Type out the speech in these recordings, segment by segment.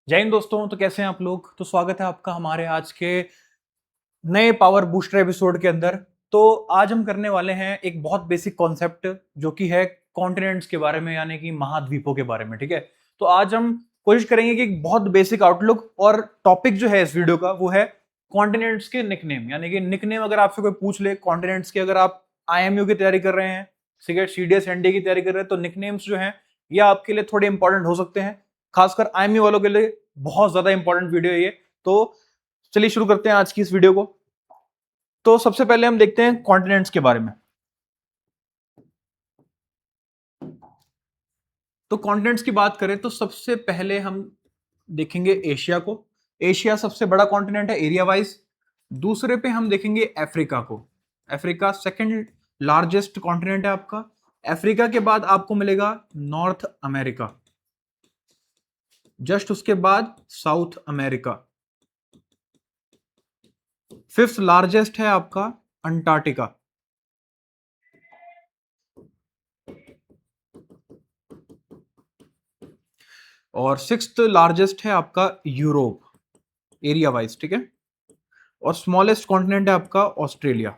जय हिंद दोस्तों। तो कैसे हैं आप लोग। तो स्वागत है आपका हमारे आज के नए पावर बूस्टर एपिसोड के अंदर। तो आज हम करने वाले हैं एक बहुत बेसिक कॉन्सेप्ट जो कि है कॉन्टिनेंट्स के बारे में, यानी कि महाद्वीपों के बारे में। ठीक है, तो आज हम कोशिश करेंगे कि एक बहुत बेसिक आउटलुक, और टॉपिक जो है इस वीडियो का वो है कॉन्टिनेंट्स के निकनेम। यानी कि निकनेम अगर आपसे कोई पूछ ले कॉन्टिनेंट्स के, अगर आप आईएमयू की तैयारी कर रहे हैं, सीडीएस एनडीए की तैयारी कर रहे हैं, तो निकनेम्स जो हैं ये आपके लिए थोड़े इंपॉर्टेंट हो सकते हैं। खासकर आईएमयू वालों के लिए बहुत ज्यादा इंपॉर्टेंट वीडियो है ये। तो चलिए शुरू करते हैं आज की इस वीडियो को। तो सबसे पहले हम देखते हैं कॉन्टिनेंट्स के बारे में। तो कॉन्टिनेंट्स की बात करें तो सबसे पहले हम देखेंगे एशिया को। एशिया सबसे बड़ा कॉन्टिनेंट है एरिया वाइज। दूसरे पे हम देखेंगे अफ्रीका को। अफ्रीका सेकंड लार्जेस्ट कॉन्टिनेंट है आपका। अफ्रीका के बाद आपको मिलेगा नॉर्थ अमेरिका, जस्ट उसके बाद साउथ अमेरिका। फिफ्थ लार्जेस्ट है आपका अंटार्कटिका। और सिक्स्थ लार्जेस्ट है आपका यूरोप एरिया वाइज। ठीक है, और स्मॉलेस्ट कॉन्टिनेंट है आपका ऑस्ट्रेलिया।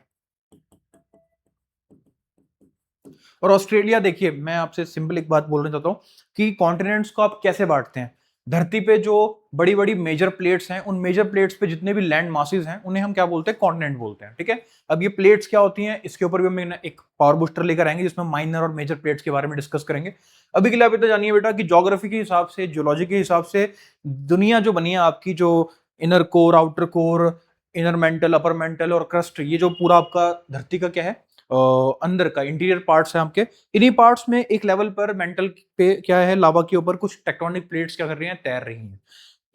और ऑस्ट्रेलिया, देखिए मैं आपसे सिंपल एक बात बोलना चाहता हूं कि कॉन्टिनेंट्स को आप कैसे बांटते हैं। धरती पे जो बड़ी बड़ी मेजर प्लेट्स हैं, उन मेजर प्लेट्स पे जितने भी लैंड मासेस हैं उन्हें हम क्या बोलते हैं, कॉन्टिनेंट बोलते हैं। ठीक है, अब ये प्लेट्स क्या होती हैं इसके ऊपर भी हम एक पावर बूस्टर लेकर आएंगे जिसमें माइनर और मेजर प्लेट्स के बारे में डिस्कस करेंगे। अभी के लिए आप इतना जानिए बेटा कि ज्योग्राफी के हिसाब से, जियोलॉजी के हिसाब से दुनिया जो बनी है आपकी, जो inner core, outer core, inner mental, upper mantle और क्रस्ट, ये जो पूरा आपका धरती का क्या है, अंदर का इंटीरियर पार्ट्स है आपके, इन्हीं पार्ट्स में एक लेवल पर मेंटल पे क्या है, लावा के ऊपर कुछ टेक्टोनिक प्लेट्स क्या कर रही हैं, तैर रही हैं।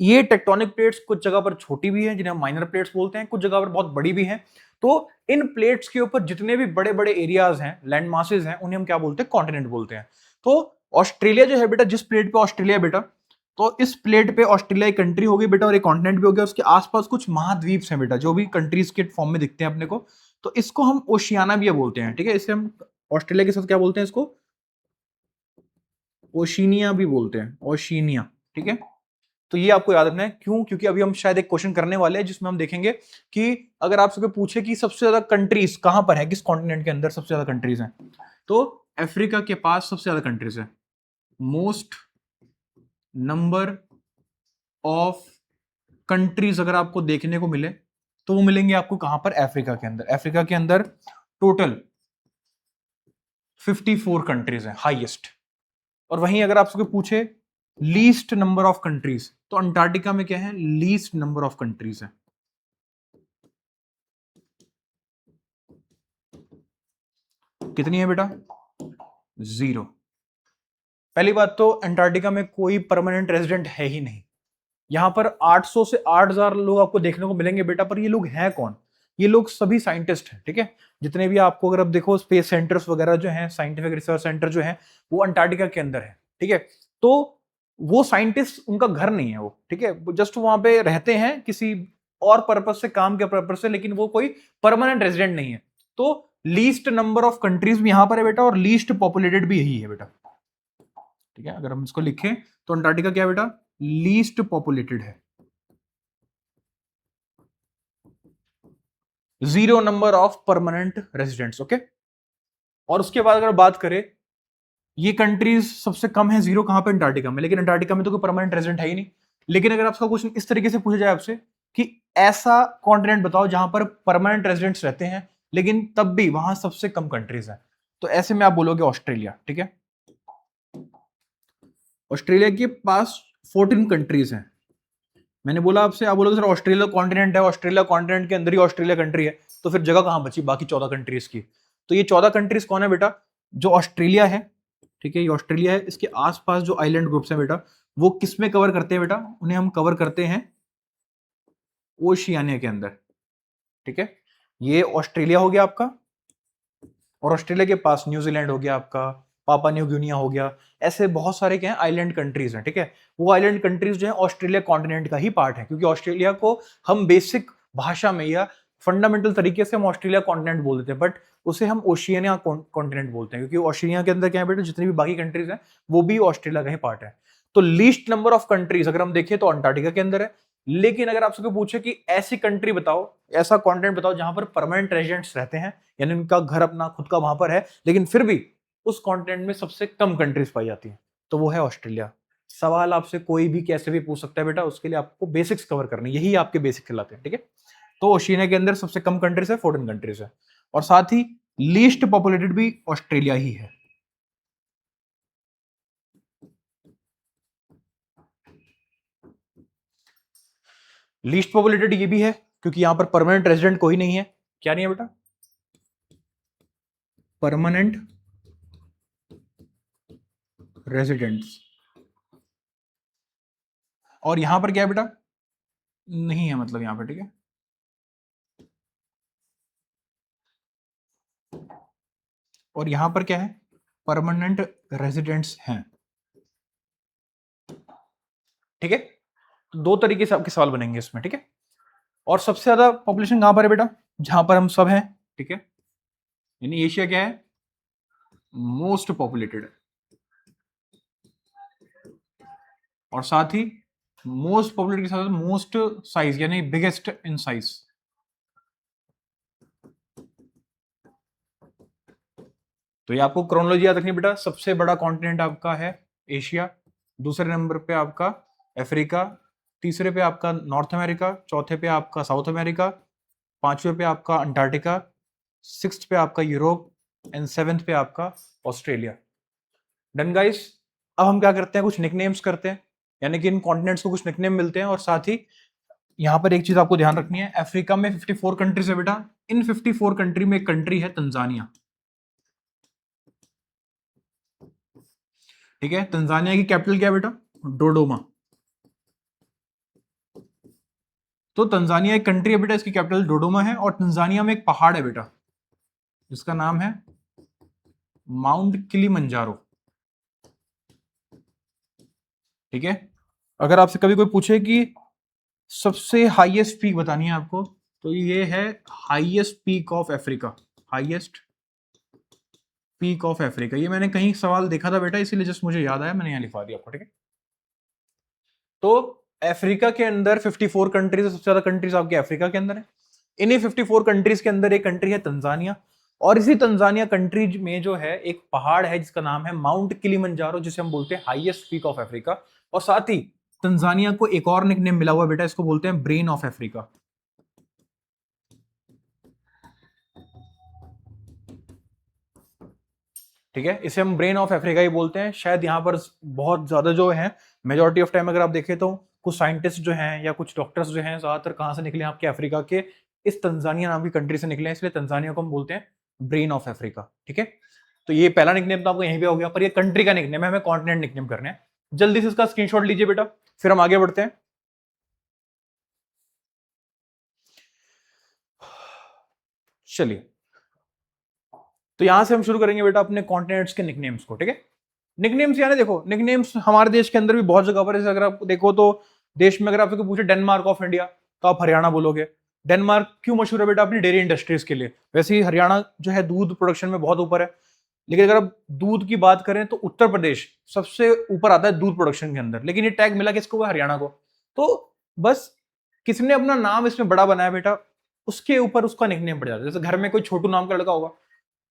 ये टेक्टोनिक प्लेट्स कुछ जगह पर छोटी भी हैं जिन्हें हम माइनर प्लेट्स बोलते हैं, कुछ जगह पर बहुत बड़ी भी हैं। तो इन प्लेट्स के ऊपर जितने भी बड़े बड़े एरियाज हैं, लैंड मासेस हैं, उन्हें हम क्या बोलते हैं, कॉन्टिनेंट बोलते हैं। तो ऑस्ट्रेलिया जो है बेटा, जिस प्लेट पे ऑस्ट्रेलिया बेटा, तो इस प्लेट पे ऑस्ट्रेलिया एक कंट्री होगी बेटा और एक कॉन्टिनेंट भी हो गया। उसके आसपास कुछ महाद्वीप हैं बेटा, जो भी कंट्रीज के फॉर्म में दिखते हैं अपने को, तो इसको हम ओशियाना भी बोलते हैं। ठीक है, इसे हम ऑस्ट्रेलिया के साथ क्या बोलते हैं, इसको ओशिनिया भी बोलते हैं, ओशिनिया। ठीक है, तो ये आपको याद रखना है। क्यों? क्योंकि अभी हम शायद एक क्वेश्चन करने वाले हैं जिसमें हम देखेंगे कि अगर आपसे कोई पूछे कि सबसे ज्यादा कंट्रीज कहां पर है, किस कॉन्टिनेंट के अंदर सबसे ज्यादा कंट्रीज हैं, तो अफ्रीका के पास सबसे ज्यादा कंट्रीज है। मोस्ट नंबर ऑफ कंट्रीज अगर आपको देखने को मिले तो वो मिलेंगे आपको कहां पर, अफ्रीका के अंदर। अफ्रीका के अंदर टोटल 54 कंट्रीज हैं, हाईएस्ट। और वहीं अगर आपसे कोई पूछे लीस्ट नंबर ऑफ कंट्रीज, तो अंटार्कटिका में क्या है, लीस्ट नंबर ऑफ कंट्रीज है। कितनी है बेटा, 0। पहली बात तो अंटार्कटिका में कोई परमानेंट रेजिडेंट है ही नहीं। यहां पर 800 से 8000 लोग आपको देखने को मिलेंगे बेटा, पर ये लोग हैं कौन? ये लोग सभी साइंटिस्ट हैं। ठीक है, जितने भी आपको अगर आप देखो स्पेस सेंटर्स वगैरह जो हैं, साइंटिफिक रिसर्च सेंटर जो हैं, वो अंटार्कटिका के अंदर है। ठीक है, तो वो साइंटिस्ट, उनका घर नहीं है वो। ठीक है, वो जस्ट वहां पे रहते हैं किसी और पर्पज से, काम के पर्पज से, लेकिन वो कोई परमानेंट रेजिडेंट नहीं है। तो लीस्ट नंबर ऑफ कंट्रीज भी यहां पर है बेटा, और लीस्ट पॉपुलेटेड भी यही है बेटा। ठीक है, अगर हम इसको लिखें तो अंटार्कटिका क्या है बेटा, लीस्ट पॉपुलेटेड है। 0 number of permanent residents. Okay, और उसके बाद अगर बात करें, ये कंट्रीज सबसे कम है 0 कहां पे, अंटार्कटिका में। लेकिन अंटार्कटिका में तो कोई परमानेंट रेजिडेंट है ही नहीं। लेकिन अगर आपका क्वेश्चन इस तरीके से पूछा जाए आपसे कि ऐसा कॉन्टिनेंट बताओ जहां पर परमानेंट रेजिडेंट्स रहते हैं लेकिन तब भी वहां सबसे कम कंट्रीज हैं, तो ऐसे में आप बोलोगे ऑस्ट्रेलिया। ठीक है, ऑस्ट्रेलिया के पास 14 कंट्रीज हैं। मैंने बोला आपसे, आप बोलोगे सर ऑस्ट्रेलिया कॉन्टिनेंट है, ऑस्ट्रेलिया कॉन्टिनेंट के अंदर ही ऑस्ट्रेलिया कंट्री है, तो फिर जगह कहां बची बाकी 14 कंट्रीज की? तो ये 14 कंट्रीज कौन है बेटा, जो ऑस्ट्रेलिया है। ठीक है, ये ऑस्ट्रेलिया है, इसके आसपास जो आइलैंड ग्रुप्स हैं बेटा, वो किस में कवर करते हैं बेटा, उन्हें हम कवर करते हैं ओशियानिया के अंदर। ठीक है, ये ऑस्ट्रेलिया हो गया आपका, और ऑस्ट्रेलिया के पास न्यूजीलैंड हो गया आपका, पापा न्यू गिनिया हो गया। ऐसे बहुत सारे क्या है, आइलैंड कंट्रीज हैं। ठीक है, वो आइलैंड कंट्रीज जो है ऑस्ट्रेलिया कॉन्टिनेंट का ही पार्ट है, क्योंकि ऑस्ट्रेलिया को हम बेसिक भाषा में या फंडामेंटल तरीके से हम ऑस्ट्रेलिया कॉन्टिनेंट बोल देते हैं, बट उसे हम ओशियानिया कॉन्टिनेंट बोलते हैं, क्योंकि ऑस्ट्रेलिया के अंदर क्या है बेटा, जितनी भी बाकी कंट्रीज हैं वो भी ऑस्ट्रेलिया का ही पार्ट है। तो लीस्ट नंबर ऑफ कंट्रीज अगर हम देखें तो अंटार्कटिका के अंदर है। लेकिन अगर आपसे कोई पूछे कि ऐसी कंट्री बताओ, ऐसा कॉन्टिनेंट बताओ जहां पर परमानेंट रेजिडेंट्स रहते हैं, यानी उनका घर अपना खुद का वहां पर है, लेकिन फिर भी उस कॉन्टिनेंट में सबसे कम कंट्रीज पाई जाती हैं, तो वो है ऑस्ट्रेलिया। सवाल आपसे कोई भी कैसे भी पूछ सकता है बेटा, उसके लिए आपको बेसिक्स कवर करने, यही आपके बेसिक कहलाते हैं, ठीक है। तो ओशिनिया के अंदर सबसे कम कंट्रीज है, 14 कंट्रीज है, और साथ ही लीस्ट पॉपुलेटेड भी ऑस्ट्रेलिया ही है। लीस्ट पॉपुलेटेड ये भी है क्योंकि यहां पर परमानेंट रेजिडेंट कोई नहीं है। क्या नहीं है बेटा? Permanent residents. और यहां पर क्या है बेटा? नहीं है, मतलब यहां पर, ठीक है। और यहां पर क्या है? परमानेंट रेजिडेंट्स हैं, ठीक है। तो दो तरीके से आपके सवाल बनेंगे इसमें, ठीक है। और सबसे ज्यादा पॉपुलेशन कहां पर है बेटा? जहां पर हम सब हैं, ठीक है। यानी एशिया क्या है? Most populated. और साथ ही मोस्ट पॉपुलेटेड के साथ मोस्ट साइज, यानी बिगेस्ट इन साइज। तो ये आपको क्रोनोलॉजी याद रखनी बेटा। सबसे बड़ा कॉन्टिनेंट आपका है एशिया, दूसरे नंबर पे आपका अफ्रीका, तीसरे पे आपका नॉर्थ अमेरिका, चौथे पे आपका साउथ अमेरिका, पांचवें पे आपका अंटार्कटिका, सिक्स्थ पे आपका यूरोप, एंड सेवेंथ पे आपका ऑस्ट्रेलिया। Done guys. अब हम क्या करते हैं, कुछ निकनेम्स करते हैं, यानी कि इन कॉन्टिनेंट्स को कुछ निकनेम मिलते हैं। और साथ ही यहां पर एक चीज आपको ध्यान रखनी है, अफ्रीका में 54 कंट्रीज है बेटा। इन 54 कंट्री में एक कंट्री है तंजानिया, ठीक है। तंजानिया की कैपिटल क्या है बेटा? डोडोमा। तो तंजानिया एक कंट्री है बेटा, इसकी कैपिटल डोडोमा है। और तंजानिया में एक पहाड़ है बेटा जिसका नाम है माउंट किलिमंजारो, ठीक है। अगर आपसे कभी कोई पूछे कि सबसे हाईएस्ट पीक बतानी है आपको, तो ये है highest peak of Africa. Highest peak of Africa, ये मैंने कहीं सवाल देखा था बेटा, इसीलिए जस्ट मुझे याद आया, मैंने यहां लिखवा दिया आपको, ठीक है। तो अफ्रीका के अंदर 54 कंट्रीज है, सबसे ज्यादा कंट्रीज आपके अफ्रीका के अंदर है। इन्हीं 54 कंट्रीज के अंदर एक कंट्री है तंजानिया। और इसी तंजानिया कंट्री में जो है एक पहाड़ है जिसका नाम है माउंट किलिमंजारो, जिसे हम बोलते हैं हाईएस्ट पीक ऑफ अफ्रीका। और साथ ही तंजानिया को एक और निकनेम मिला हुआ बेटा, इसको बोलते हैं ब्रेन ऑफ अफ्रीका। ठीक है, इसे हम ब्रेन ऑफ अफ्रीका ही बोलते हैं। शायद यहाँ पर बहुत ज्यादा जो है, मेजोरिटी ऑफ टाइम अगर आप देखें तो कुछ साइंटिस्ट जो हैं या कुछ डॉक्टर्स जो हैं ज्यादातर कहाँ से निकले? आपके अफ्रीका के इस तंजानिया नाम की कंट्री से निकले हैं, इसलिए तंजानिया को हम बोलते हैं ब्रेन ऑफ अफ्रीका, ठीक है। तो ये पहला निकनेम तो आपको यहीं पे हो गया, पर ये कंट्री का निकनेम है, हमें कॉन्टिनेंट निकनेम करने हैं। जल्दी से इसका स्क्रीनशॉट लीजिए बेटा, फिर हम आगे बढ़ते हैं। चलिए, तो यहां से हम शुरू करेंगे बेटा अपने कॉन्टिनेंट्स के निकनेम्स को, ठीक है। निकनेम्स यानी देखो, निकनेम्स हमारे देश के अंदर भी बहुत जगह पर, जैसे अगर आप देखो तो देश में अगर आपसे पूछे डेनमार्क ऑफ इंडिया, तो आप हरियाणा बोलोगे। डेनमार्क क्यों मशहूर है बेटा? अपनी डेयरी इंडस्ट्रीज के लिए। वैसे ही हरियाणा जो है दूध प्रोडक्शन में बहुत ऊपर है, लेकिन अगर आप दूध की बात करें तो उत्तर प्रदेश सबसे ऊपर आता है दूध प्रोडक्शन के अंदर। लेकिन ये टैग मिला किसको? हरियाणा को। तो बस किसने अपना नाम इसमें बड़ा बनाया बेटा, उसके ऊपर उसका निकनेम पड़ जाता है। जैसे घर में कोई छोटू नाम का लड़का होगा,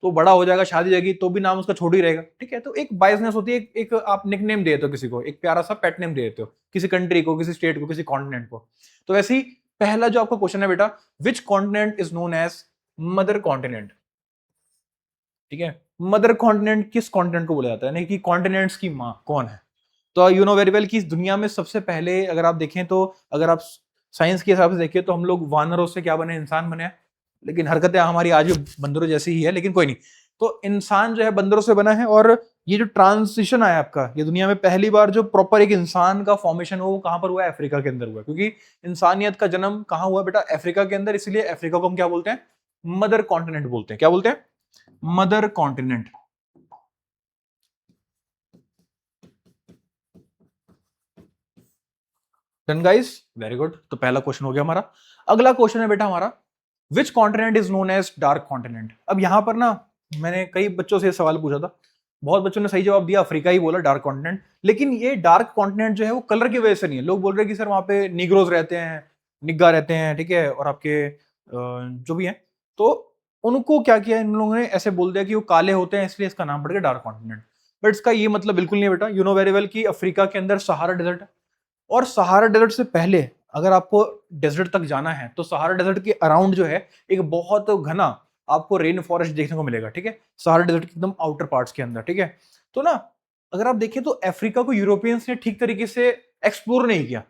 तो बड़ा हो जाएगा, शादी जाएगी, तो भी नाम उसका छोटू ही रहेगा, ठीक है। तो एक बायसनेस होती है, एक आप निकनेम दे देते हो किसी को, एक प्यारा सा पेट नेम दे देते हो किसी कंट्री को, किसी स्टेट को, किसी कॉन्टिनेंट को। तो वैसे ही पहला जो आपका क्वेश्चन है बेटा, which continent is known as mother continent, ठीक है। मदर कॉन्टिनेंट किस कॉन्टिनेंट को बोला जाता है, यानी कि कॉन्टिनेंट्स की माँ कौन है? तो यू नो वेरी वेल कि इस दुनिया में सबसे पहले अगर आप देखें तो, अगर आप साइंस के हिसाब से देखिए तो हम लोग वानरों से क्या बने? इंसान बने हैं। लेकिन हरकतें हमारी आज भी बंदरों जैसी ही है, लेकिन कोई नहीं। तो इंसान जो है बंदरों से बना है। और ये जो ट्रांजिशन आया आपका, ये दुनिया में पहली बार जो प्रॉपर एक इंसान का फॉर्मेशन हो, वो कहां पर हुआ है? अफ्रीका के अंदर हुआ है। क्योंकि इंसानियत का जन्म कहां हुआ बेटा? अफ्रीका के अंदर। इसलिए अफ्रीका को हम क्या बोलते हैं? मदर कॉन्टिनेंट बोलते हैं। क्या बोलते हैं? Mother continent. Done guys, very good. तो पहला क्वेश्चन हो गया हमारा। अगला क्वेश्चन है बेटा हमारा, which continent is known as dark continent. अब यहां पर ना मैंने कई बच्चों से सवाल पूछा था, बहुत बच्चों ने सही जवाब दिया, अफ्रीका ही बोला, डार्क कॉन्टिनेंट। लेकिन ये डार्क कॉन्टिनेंट जो है वो कलर की वजह से नहीं है। लोग बोल रहे हैं कि सर वहां पे निग्रोज रहते हैं, निग्गा रहते हैं, ठीक है, और आपके जो भी हैं, तो उनको क्या किया इन लोगों ने, ऐसे बोल दिया कि वो काले होते हैं इसलिए इसका नाम पड़ गया डार्क कॉन्टिनेंट। बट इसका ये मतलब बिल्कुल नहीं है बेटा। यू नो वेरी वेल कि अफ्रीका के अंदर सहारा डेजर्ट है, और सहारा डेजर्ट से पहले अगर आपको डेजर्ट तक जाना है तो सहारा डेजर्ट के अराउंड जो है एक बहुत घना आपको रेन फॉरेस्ट देखने को मिलेगा, ठीक है, सहारा डेजर्ट के एकदम आउटर पार्ट्स के अंदर, ठीक है। तो ना अगर आप देखें तो अफ्रीका को यूरोपियंस ने ठीक तरीके से एक्सप्लोर नहीं किया,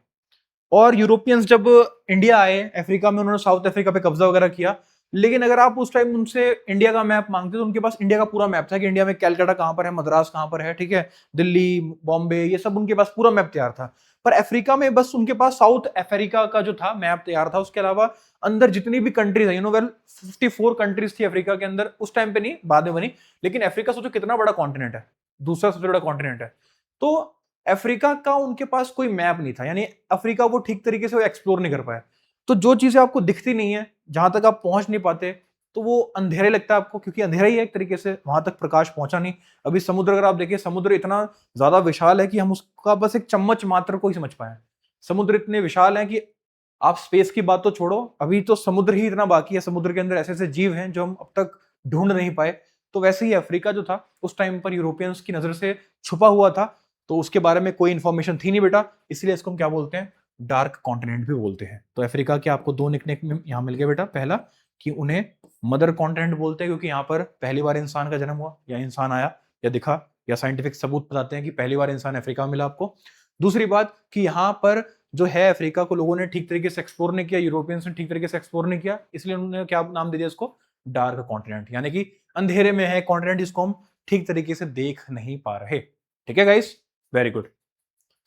और यूरोपियंस जब इंडिया आए अफ्रीका में, उन्होंने साउथ अफ्रीका पे कब्जा वगैरह किया। लेकिन अगर आप उस टाइम उनसे इंडिया का मैप मांगते तो उनके पास इंडिया का पूरा मैप था कि इंडिया में कैलकाटा कहां पर है, मद्रास कहां पर है, ठीक है, दिल्ली, बॉम्बे, ये सब उनके पास पूरा मैप तैयार था। पर अफ्रीका में बस उनके पास साउथ अफ्रीका का जो था मैप तैयार था, उसके अलावा अंदर जितनी भी कंट्रीज है, यू नो वेल 54 कंट्रीज थी अफ्रीका के अंदर उस टाइम पे, नहीं बाद में बनी। लेकिन अफ्रीका सोचो कितना बड़ा कॉन्टिनेंट है, दूसरा सबसे बड़ा कॉन्टिनेंट है। तो अफ्रीका का उनके पास कोई मैप नहीं था, यानी अफ्रीका वो ठीक तरीके से वो एक्सप्लोर नहीं कर पाए। तो जो चीजें आपको दिखती नहीं है, जहां तक आप पहुंच नहीं पाते, तो वो अंधेरे लगता है आपको, क्योंकि अंधेरा ही है एक तरीके से, वहां तक प्रकाश पहुंचा नहीं। अभी समुद्र अगर आप देखिए, समुद्र इतना ज्यादा विशाल है कि हम उसका बस एक चम्मच मात्र को ही समझ पाए। समुद्र इतने विशाल है कि आप स्पेस की बात तो छोड़ो, अभी तो समुद्र ही इतना बाकी है, समुद्र के अंदर ऐसे ऐसे जीव हैं जो हम अब तक ढूंढ नहीं पाए। तो वैसे ही अफ्रीका जो था उस टाइम पर यूरोपियंस की नजर से छुपा हुआ था, तो उसके बारे में कोई इंफॉर्मेशन थी नहीं बेटा, इसलिए इसको हम क्या बोलते हैं, डार्क कॉन्टिनेंट भी बोलते हैं। तो अफ्रीका के आपको दो निकनेम यहाँ मिल गए बेटा। पहला कि उन्हें मदर कॉन्टिनेंट बोलते हैं क्योंकि यहाँ पर पहली बार इंसान का जन्म हुआ, या इंसान आया या दिखा, या साइंटिफिक सबूत बताते हैं कि पहली बार इंसान अफ्रीका में मिला आपको। दूसरी बात कि यहाँ पर जो है अफ्रीका को लोगों ने ठीक तरीके से एक्सप्लोर नहीं किया, यूरोपियंस ने ठीक तरीके से एक्सप्लोर नहीं किया, इसलिए उन्होंने क्या नाम दे दिया इसको, डार्क कॉन्टिनेंट, यानी कि अंधेरे में है कॉन्टिनेंट जिसको हम ठीक तरीके से देख नहीं पा रहे। ठीक है गाइस, वेरी गुड,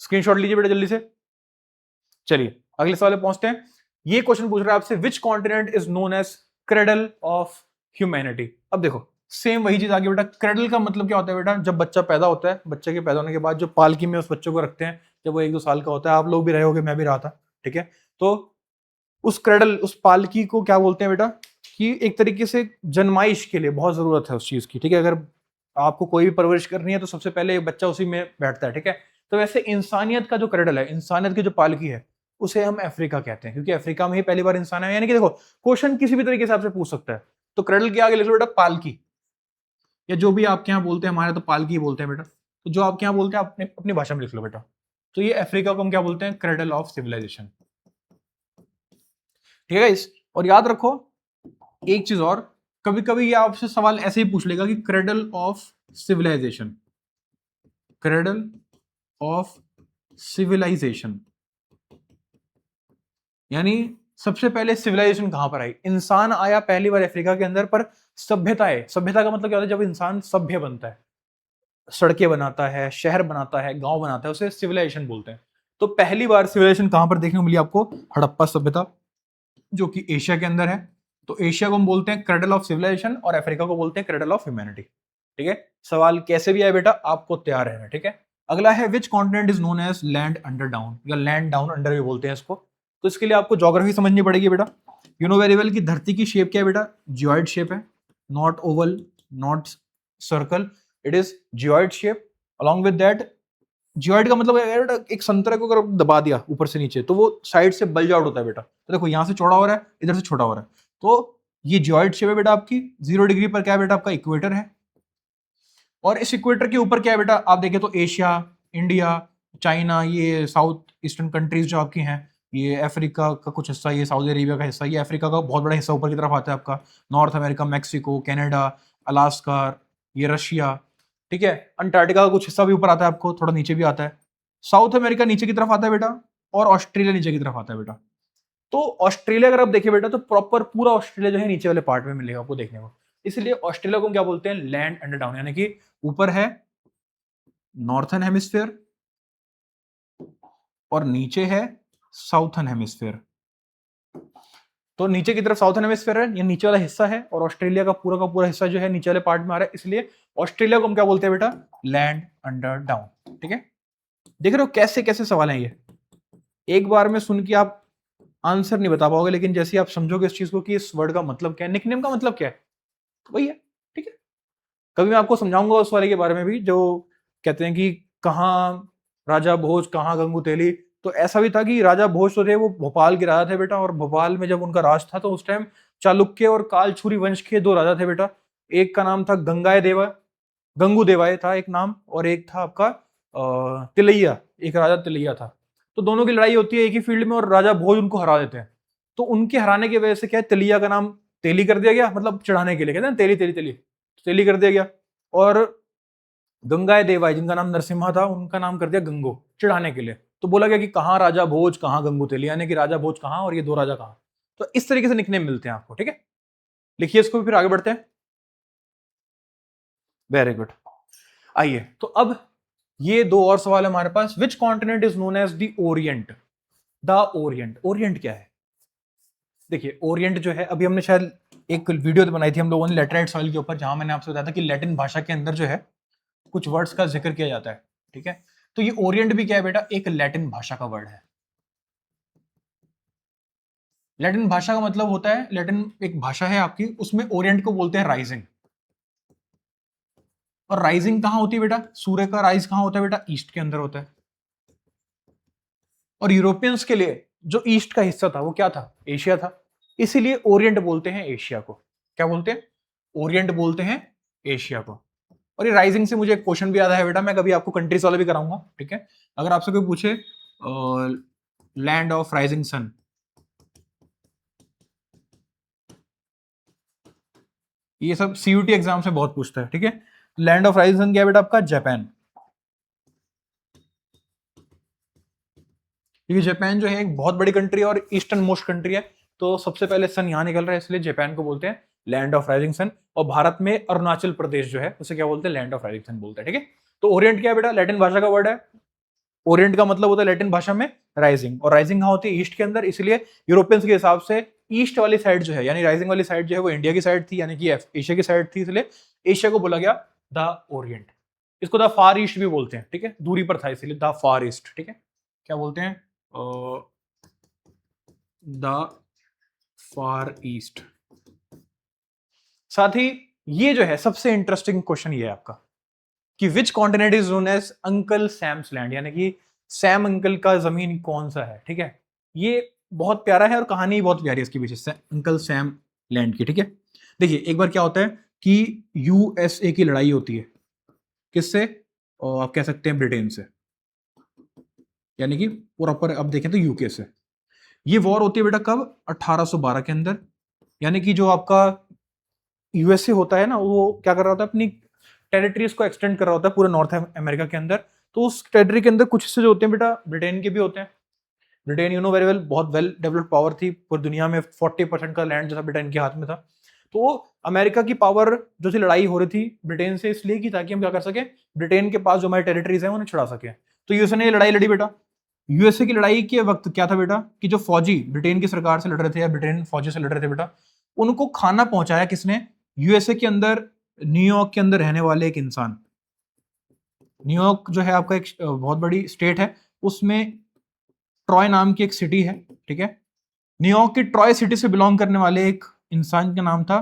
स्क्रीनशॉट लीजिए बेटा जल्दी से। चलिए अगले सवाल पे पहुंचते हैं। ये क्वेश्चन पूछ रहा है आपसे, which continent is known as cradle of humanity. अब देखो सेम वही चीज आगे बेटा। क्रेडल का मतलब क्या होता है बेटा, जब बच्चा पैदा होता है, बच्चे के पैदा होने के बाद जो पालकी में उस बच्चे को रखते हैं, जब वो 1-2 साल का होता है, आप लोग भी रहे होगे, मैं भी रहा था, ठीक है। तो उस क्रेडल, उस पालकी को क्या बोलते हैं बेटा, कि एक तरीके से जन्माइश के लिए बहुत जरूरत है उस चीज की, ठीक है। अगर आपको कोई भी परवरिश करनी है तो सबसे पहले एक बच्चा उसी में बैठता है, ठीक है। तो वैसे इंसानियत का जो क्रेडल है, इंसानियत की जो पालकी है, उसे हम अफ्रीका कहते हैं, क्योंकि अफ्रीका में ही पहली बार इंसान है। यानी कि देखो क्वेश्चन किसी भी तरीके से आपसे पूछ सकता है, तो क्रेडल के आगे लिख लो बेटा पालकी, या जो भी आपके यहाँ बोलते हैं, हमारे तो पालकी ही बोलते हैं बेटा, तो जो आपके यहाँ बोलते हैं अपने अपनी भाषा में लिख लो बेटा। तो ये अफ्रीका को हम क्या बोलते हैं, क्रेडल ऑफ सिविलाइजेशन, ठीक है इस। और याद रखो एक चीज और, कभी कभी ये आपसे सवाल ऐसे ही पूछ लेगा कि cradle of civilization, cradle of civilization, यानी सबसे पहले सिविलाइजेशन कहां पर आई, इंसान आया पहली बार अफ्रीका के अंदर, पर सभ्यता है, सभ्यता का मतलब क्या होता है, जब इंसान सभ्य बनता है, सड़कें बनाता है, शहर बनाता है, गांव बनाता है, उसे सिविलाइजेशन बोलते हैं। तो पहली बार सिविलाइजेशन कहां पर देखने को मिली आपको, हड़प्पा सभ्यता, जो कि एशिया के अंदर है। तो एशिया को हम बोलते हैं क्रेडल ऑफ सिविलाइजेशन, और अफ्रीका को बोलते हैं क्रेडल ऑफ ह्यूमैनिटी, ठीक है। सवाल कैसे भी आए बेटा आपको तैयार रहना, ठीक है। अगला है, which continent is known as land under down, या लैंड डाउन अंडर भी बोलते हैं इसको। तो इसके लिए आपको ज्योग्राफी समझनी पड़ेगी बेटा। यू नो वेरी वेल कि धरती की शेप क्या है बेटा, जियोइड शेप है, not Oval, not circle, it is geoid shape. Along with that, geoid का मतलब है बेटा एक संतरे को अगर दबा दिया ऊपर से नीचे तो वो साइड से बल्ज आउट होता है बेटा। तो देखो यहाँ से चौड़ा हो रहा है, इधर से छोटा हो रहा है, तो ये जियोइड शेप है बेटा आपकी। 0 डिग्री पर क्या है बेटा, आपका इक्वेटर है, और इस इक्वेटर के ऊपर क्या है बेटा, आप देखें तो एशिया, इंडिया, चाइना, ये साउथ ईस्टर्न कंट्रीज जो आपकी हैं, ये अफ्रीका का कुछ हिस्सा, ये सऊदी अरेबिया का हिस्सा, ये अफ्रीका का बहुत बड़ा हिस्सा ऊपर की तरफ आता है आपका, north America, Mexico, Canada, Alaska, ये रशिया, ठीक है। अंटार्कटिका का कुछ हिस्सा भी ऊपर आता है आपको, थोड़ा नीचे भी आता है। साउथ अमेरिका नीचे की तरफ आता है बेटा, और ऑस्ट्रेलिया नीचे की तरफ आता है बेटा। तो ऑस्ट्रेलिया अगर आप देखिए बेटा, तो प्रॉपर पूरा ऑस्ट्रेलिया जो है नीचे वाले पार्ट में मिलेगा आपको देखने को। इसलिए ऑस्ट्रेलिया को हम क्या बोलते हैं, लैंड अंडर डाउन, यानी कि ऊपर है नॉर्थन हेमिस्फेयर और नीचे है साउथर्न हेमिस्फेयर। तो नीचे की तरफ साउथर्न हेमिस्फेयर है, ये नीचे वाला हिस्सा है, और ऑस्ट्रेलिया का पूरा हिस्सा जो है नीचे वाले पार्ट में आ रहा है, इसलिए ऑस्ट्रेलिया को हम क्या बोलते हैं बेटा, लैंड अंडर डाउन, ठीक है। देख रहे हो कैसे कैसे सवाल है ये, एक बार में सुन के आप आंसर नहीं बता पाओगे, लेकिन जैसे ही आप समझोगे इस चीज को कि इस वर्ड का मतलब क्या है, निकनेम का मतलब क्या है, तो वही है, ठीक है। कभी मैं आपको समझाऊंगा उस वाले के बारे में भी, जो कहते हैं कि कहाँ राजा भोज कहाँ गंगू तेली। तो ऐसा भी था कि राजा भोज तो थे वो भोपाल के राजा थे बेटा, और भोपाल में जब उनका राज था तो उस टाइम चालुक्य और कालछुरी वंश के दो राजा थे बेटा। एक का नाम था गंगाय देवा, गंगू देवाय था एक नाम, और एक था आपका तिलैया, एक राजा तिलैया था। तो दोनों की लड़ाई होती है एक ही फील्ड में और राजा भोज उनको हरा देते हैं। तो उनके हराने की वजह से क्या है, तिलैया का नाम तेली कर दिया गया, मतलब चढ़ाने के लिए कहते हैं तेली तेली तेली, तेली कर दिया गया। और गंगाय देवाय जिनका नाम नरसिम्हा था उनका नाम कर दिया गंगो, चिढ़ाने के लिए। तो बोला गया कि कहाँ राजा भोज कहाँ गंगू तेली, यानी कि राजा भोज कहाँ और ये दो राजा कहाँ। तो इस तरीके से निकनेम मिलते हैं आपको, ठीक है। लिखिए इसको, फिर आगे बढ़ते हैं। Very good. आइए तो अब ये दो और सवाल है हमारे पास। Which continent is known as the Orient? The Orient, Orient क्या है? देखिए ओरिएंट जो है, अभी हमने शायद एक वीडियो तो बनाई थी हम लोगों ने लेटराइट सॉइल के ऊपर, जहां मैंने आपसे बताया था कि लैटिन भाषा के अंदर जो है कुछ वर्ड्स का जिक्र किया जाता है, ठीक है। तो ये ओरिएंट भी क्या है बेटा, एक लैटिन भाषा का वर्ड है। लैटिन भाषा का मतलब होता है, लैटिन एक भाषा है आपकी, उसमें ओरिएंट को बोलते हैं राइजिंग। और राइजिंग कहां होती है बेटा, सूर्य का राइज कहां होता है बेटा, ईस्ट के अंदर होता है। और यूरोपियंस के लिए जो ईस्ट का हिस्सा था वो क्या था, एशिया था। इसीलिए ओरिएंट बोलते हैं एशिया को। क्या बोलते हैं, ओरिएंट बोलते हैं एशिया को। और ये राइजिंग से मुझे एक क्वेश्चन भी याद है बेटा, मैं कभी आपको कंट्रीज वाला भी कराऊंगा, ठीक है। अगर आपसे कोई पूछे लैंड ऑफ राइजिंग सन, ये सब सीयूटी एग्जाम से बहुत पूछता है, ठीक है। लैंड ऑफ राइजिंग सन क्या है बेटा आपका, जापान। क्योंकि जापान जो है एक बहुत बड़ी कंट्री है और ईस्टर्न मोस्ट कंट्री है, तो सबसे पहले सन यहाँ निकल रहा है, इसलिए जापान को बोलते हैं लैंड ऑफ राइजिंग सन। और भारत में अरुणाचल प्रदेश जो है उसे क्या बोलते हैं, लैंड ऑफ राइजिंग सन बोलते हैं, ठीक है। तो ओरिएंट क्या है बेटा, लैटिन भाषा का वर्ड है। ओरिएंट का मतलब होता है लैटिन भाषा में राइजिंग, और राइजिंग कहाँ होती है, ईस्ट के अंदर। इसलिए यूरोपियंस के हिसाब से ईस्ट वाली साइड जो है, यानी राइजिंग वाली साइड जो है वो इंडिया की साइड थी, यानी कि एशिया की साइड थी, इसलिए एशिया को बोला गया द ओरिएंट। इसको द फार ईस्ट भी बोलते हैं, ठीक है, दूरी पर था इसलिए द फार ईस्ट, ठीक है। क्या बोलते हैं, द फार ईस्ट। साथ ही ये जो है सबसे इंटरेस्टिंग क्वेश्चन ये है आपका कि which continent is known as Uncle Sam's land, यानी कि सैम अंकल का जमीन कौन सा है, ठीक है। ये बहुत प्यारा है और कहानी बहुत प्यारी है इसके पीछे से, अंकल सैम लैंड की, ठीक है। देखिए एक बार क्या होता है कि यूएसए की लड़ाई होती है किससे, और आप कह सकते हैं ब्रिटेन से, यानी कि प्रॉपर अब देखें तो यूके से। ये वॉर होती है बेटा कब, 1812 के अंदर। यानी कि जो आपका यूएसए होता है ना, वो क्या कर रहा होता है, अपनी टेरिटरीज को एक्सटेंड कर रहा होता है पूरे नॉर्थ अमेरिका के अंदर। तो उस टेरिटरी के अंदर कुछ हिस्से जो होते हैं बेटा ब्रिटेन के भी होते हैं। Britain you know very well बहुत वेल डेवलप्ड पावर थी, पूरी दुनिया में 40% का लैंड जो था ब्रिटेन के हाथ में था। तो अमेरिका की पावर जो थी, लड़ाई हो रही थी ब्रिटेन से इसलिए कि ताकि हम क्या कर सके, ब्रिटेन के पास जो हमारी टेरिटरीज है उन्हें छुड़ा सके। तो यूएसए ने ये लड़ाई लड़ी बेटा। यूएसए की लड़ाई के वक्त क्या था बेटा कि जो फौजी ब्रिटेन की सरकार से लड़ रहे थे या ब्रिटेन फौजी से लड़ रहे थे बेटा, उनको खाना पहुंचाया किसने, यूएसए के अंदर न्यूयॉर्क के अंदर रहने वाले एक इंसान। न्यूयॉर्क जो है आपका एक बहुत बड़ी स्टेट है, उसमें ट्रॉय नाम की एक सिटी है, ठीक है। न्यूयॉर्क की ट्रॉय सिटी से बिलोंग करने वाले एक इंसान का नाम था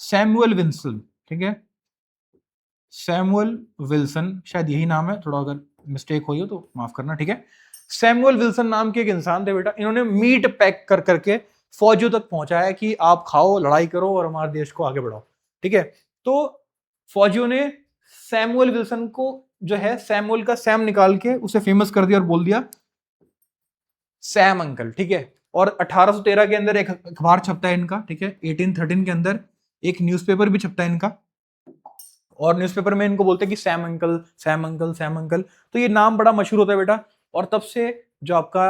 सैमुअल विल्सन, ठीक है। सैमुअल विल्सन शायद यही नाम है, थोड़ा अगर मिस्टेक हुई हो तो माफ करना, ठीक है। सैमुअल विल्सन नाम के एक इंसान थे बेटा, इन्होंने मीट पैक कर करके फौजियों तक पहुंचाया कि आप खाओ, लड़ाई करो और हमारे देश को आगे बढ़ाओ, ठीक है। तो फौजियों ने सैमुअल विल्सन को जो है सैमुअल का सैम निकाल के उसे फेमस कर दिया और बोल दिया सैम अंकल, ठीक है। और 1813 के अंदर एक अखबार छपता है इनका, ठीक है। 1813 के अंदर एक न्यूज़पेपर भी छपता है इनका, और न्यूज़पेपर में इनको बोलते हैं कि Sam uncle Sam uncle Sam uncle. तो ये नाम बड़ा मशहूर होता है बेटा। और तब से जो आपका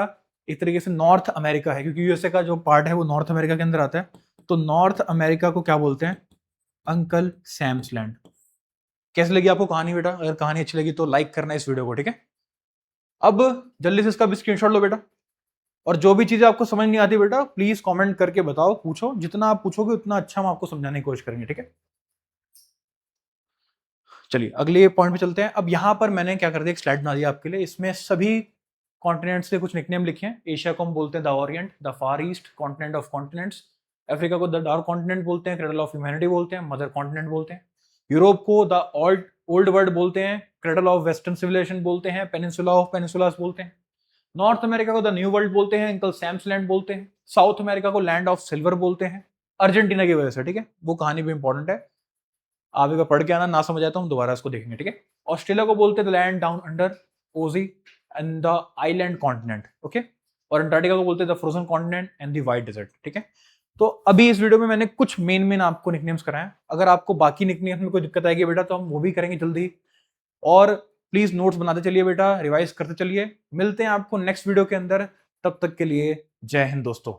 एक तरीके से नॉर्थ अमेरिका है, क्योंकि यूएसए का जो पार्ट है वो नॉर्थ अमेरिका के अंदर आता है, तो नॉर्थ अमेरिका को क्या बोलते हैं, अंकल सैम्स लैंड। कैसे लगी आपको कहानी बेटा, अगर कहानी अच्छी लगी तो लाइक करना इस वीडियो को, ठीक है। अब जल्दी से इसका भी स्क्रीनशॉट लो बेटा, और जो भी चीजें आपको समझ नहीं आती बेटा प्लीज कमेंट करके बताओ, पूछो, जितना आप पूछोगे उतना अच्छा हम आपको समझाने की कोशिश करेंगे, ठीक है। चलिए अगले पॉइंट पे चलते हैं। अब यहाँ पर मैंने क्या कर दिया, एक स्लाइड बना दिया आपके लिए, इसमें सभी कॉन्टिनेंट्स के कुछ निकनेम लिखे हैं। एशिया को हम बोलते हैं the Orient, the far east, continent of continents. Africa को द डार्क कॉन्टिनेंट बोलते हैं, क्रेडल ऑफ ह्यूमैनिटी बोलते हैं, मदर कॉन्टिनेंट बोलते हैं। यूरोप को द ओल्ड ओल्ड वर्ल्ड बोलते हैं, क्रेडल ऑफ वेस्टर्न सिविलाइजेशन बोलते हैं, पेनिनसुला ऑफ पेनिनसुलास बोलते हैं। नॉर्थ अमेरिका को द न्यू वर्ल्ड बोलते हैं, अंकल सैम्स लैंड बोलते हैं। साउथ अमेरिका को लैंड ऑफ सिल्वर बोलते हैं, अर्जेंटीना की वजह से, ठीक है। वो कहानी भी इंपॉर्टेंट है, आप एक बार पढ़ के आना, ना समझ आया तो हम दोबारा इसको देखेंगे, ठीक है। ऑस्ट्रेलिया को बोलते हैं the land down under Oz and the island continent, okay. और अंटार्कटिका को बोलते हैं the frozen continent and the white desert, ठीक है। तो अभी इस वीडियो में मैंने कुछ मेन आपको निकनेम्स कराए। अगर आपको बाकी निकनेम्स में कोई दिक्कत आएगी बेटा तो हम वो भी करेंगे जल्दी। और प्लीज नोट्स बनाते चलिए बेटा, रिवाइज करते चलिए। मिलते हैं आपको नेक्स्ट वीडियो के अंदर, तब तक के लिए जय हिंद दोस्तों।